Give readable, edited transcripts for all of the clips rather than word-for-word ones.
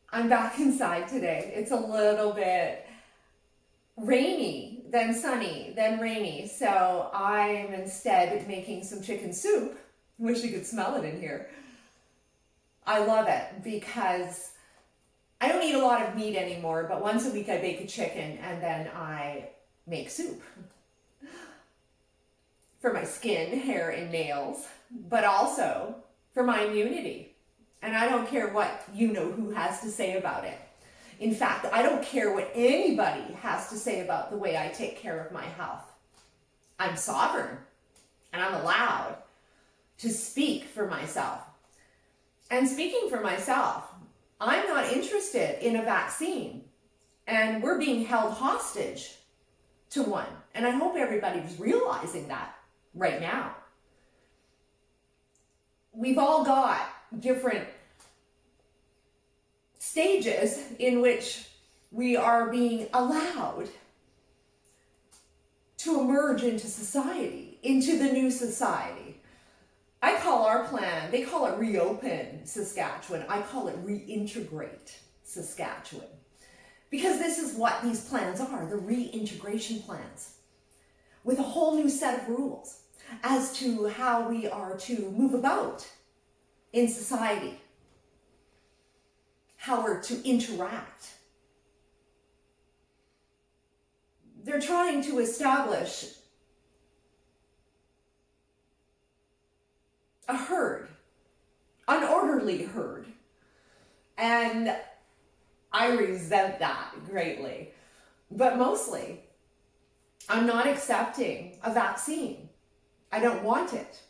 I'm back inside today. It's a little bit rainy, then sunny, then rainy. So I'm instead making some chicken soup. Wish you could smell it in here. I love it because I don't eat a lot of meat anymore, but once a week I bake a chicken and then I make soup for my skin, hair, and nails, but also for my immunity. And I don't care what you know who has to say about it. In fact, I don't care what anybody has to say about the way I take care of my health. I'm sovereign and I'm allowed to speak for myself. And speaking for myself, I'm not interested in a vaccine, and we're being held hostage to one. And I hope everybody's realizing that right now. We've all got different stages in which we are being allowed to emerge into society, into the new society. I call our plan, they call it reopen Saskatchewan. I call it reintegrate Saskatchewan. Because this is what these plans are, the reintegration plans, with a whole new set of rules as to how we are to move about in society, how we're to interact. They're trying to establish a herd, an orderly herd. And I resent that greatly. But mostly, I'm not accepting a vaccine. I don't want it.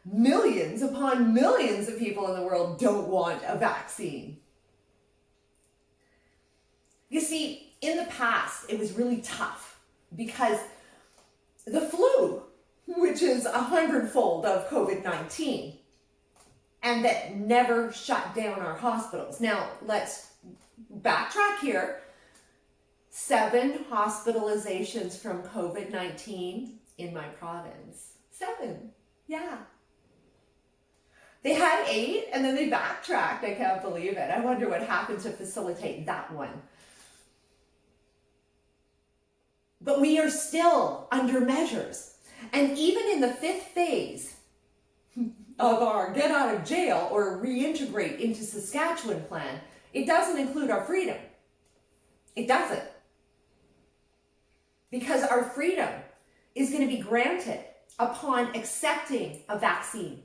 Millions upon millions of people in the world don't want a vaccine. You see, in the past, it was really tough because the flu, which is 100-fold of COVID-19, and that never shut down our hospitals. Now, let's backtrack here. 7 hospitalizations from COVID-19 in my province. 7, yeah. They had 8 and then they backtracked. I can't believe it. I wonder what happened to facilitate that one. But we are still under measures. And even in the 5th phase of our get out of jail or reintegrate into Saskatchewan plan, it doesn't include our freedom. It doesn't. Because our freedom is going to be granted upon accepting a vaccine.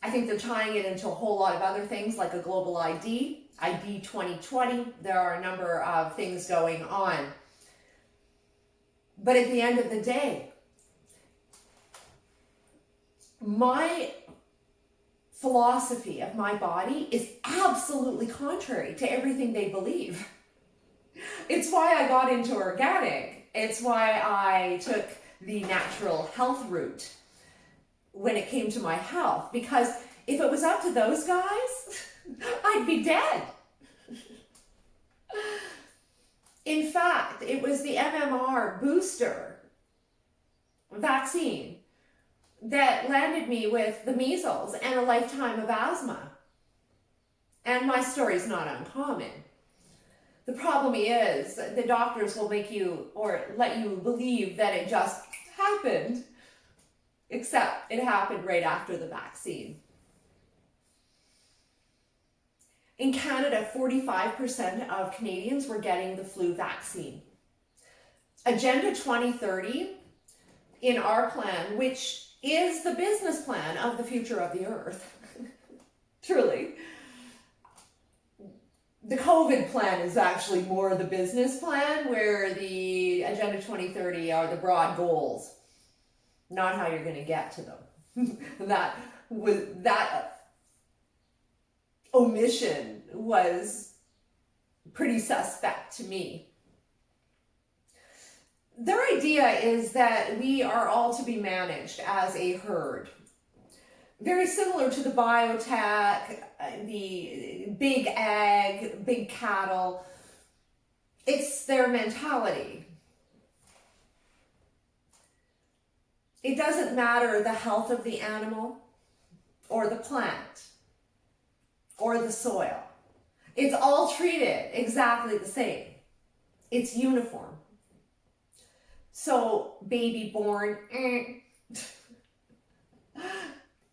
I think they're tying it into a whole lot of other things like a global ID 2020. There are a number of things going on. But at the end of the day, my philosophy of my body is absolutely contrary to everything they believe. It's why I got into organic. It's why I took the natural health route when it came to my health. Because if it was up to those guys, I'd be dead. In fact, it was the MMR booster vaccine that landed me with the measles and a lifetime of asthma. And my story's not uncommon. The problem is the doctors will make you or let you believe that it just happened, except it happened right after the vaccine. In Canada, 45% of Canadians were getting the flu vaccine. Agenda 2030 in our plan, which is the business plan of the future of the earth, truly. The COVID plan is actually more the business plan, where the Agenda 2030 are the broad goals, not how you're going to get to them. that omission was pretty suspect to me. Their idea is that we are all to be managed as a herd. Very similar to the biotech, the big ag, big cattle. It's their mentality. It doesn't matter the health of the animal or the plant or the soil. It's all treated exactly the same. It's uniform. So baby born,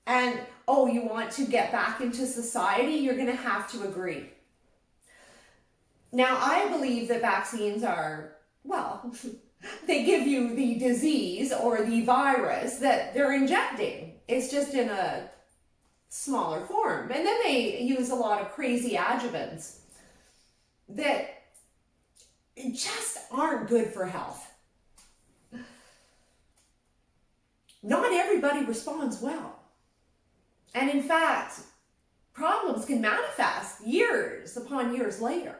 and oh, you want to get back into society, you're going to have to agree. Now, I believe that vaccines are, well, they give you the disease or the virus that they're injecting. It's just in a smaller form. And then they use a lot of crazy adjuvants that just aren't good for health. Not everybody responds well. And in fact, problems can manifest years upon years later.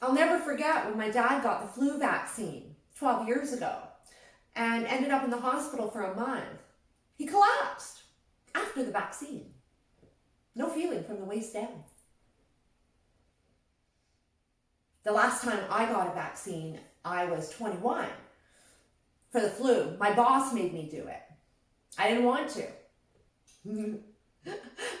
I'll never forget when my dad got the flu vaccine 12 years ago and ended up in the hospital for a month. He collapsed after the vaccine. No feeling from the waist down. The last time I got a vaccine, I was 21 for the flu. My boss made me do it. I didn't want to.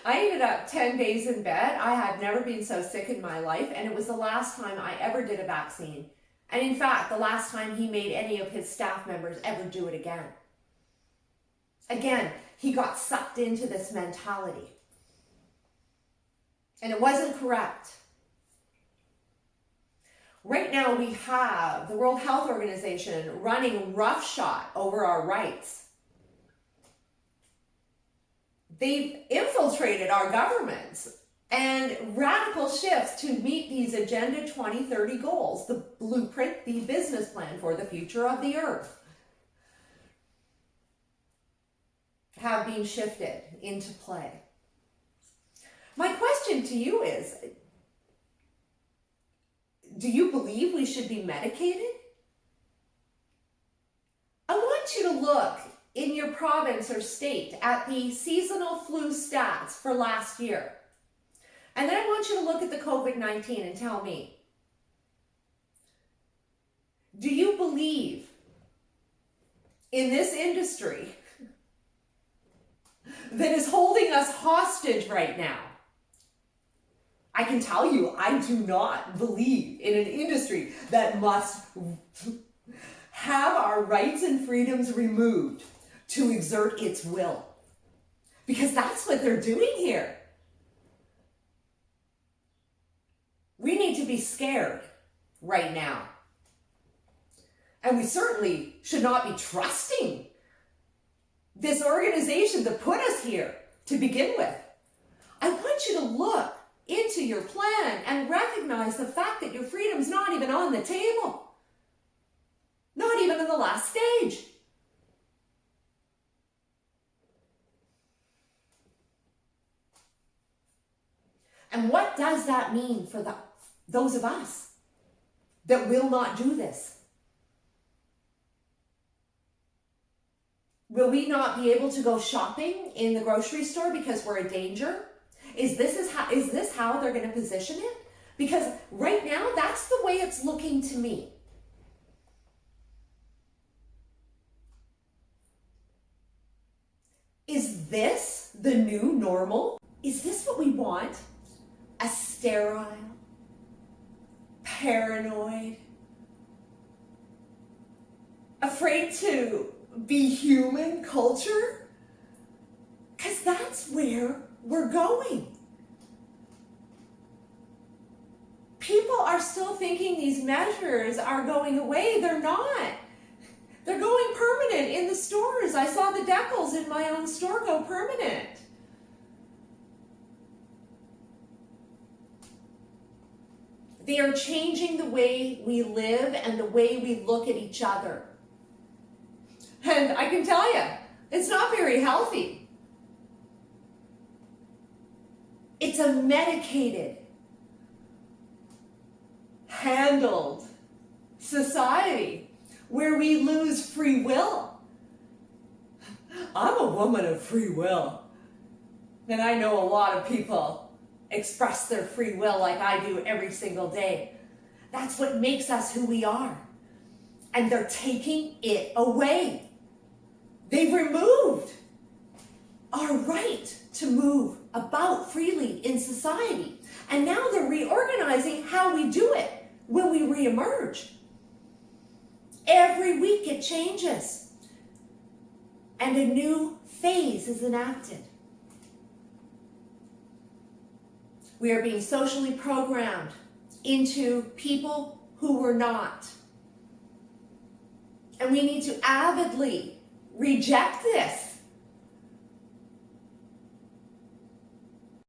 I ended up 10 days in bed. I had never been so sick in my life, and it was the last time I ever did a vaccine. And in fact, the last time he made any of his staff members ever do it again. Again, he got sucked into this mentality. And it wasn't correct. Right now, we have the World Health Organization running roughshod over our rights. They've infiltrated our governments and radical shifts to meet these Agenda 2030 goals, the blueprint, the business plan for the future of the earth, have been shifted into play. My question to you is, do you believe we should be medicated? I want you to look in your province or state at the seasonal flu stats for last year. And then I want you to look at the COVID-19 and tell me, do you believe in this industry that is holding us hostage right now? I can tell you, I do not believe in an industry that must have our rights and freedoms removed to exert its will. Because that's what they're doing here. We need to be scared right now. And we certainly should not be trusting this organization that put us here to begin with. I want you to look into your plan and recognize the fact that your freedom's not even on the table. Not even in the last stage. And what does that mean for those of us that will not do this? Will we not be able to go shopping in the grocery store because we're a danger? Is this how they're going to position it? Because right now, that's the way it's looking to me. Is this the new normal? Is this what we want? A sterile, paranoid, afraid to be human culture? Because that's where we're going. People are still thinking these measures are going away. They're not. They're going permanent in the stores. I saw the decals in my own store go permanent. They are changing the way we live and the way we look at each other. And I can tell you, it's not very healthy. It's a medicated, handled society where we lose free will. I'm a woman of free will. And I know a lot of people express their free will like I do every single day. That's what makes us who we are. And they're taking it away. They've removed our right to move about freely in society. And now they're reorganizing how we do it when we reemerge. Every week it changes. And a new phase is enacted. We are being socially programmed into people who we're not. And we need to avidly reject this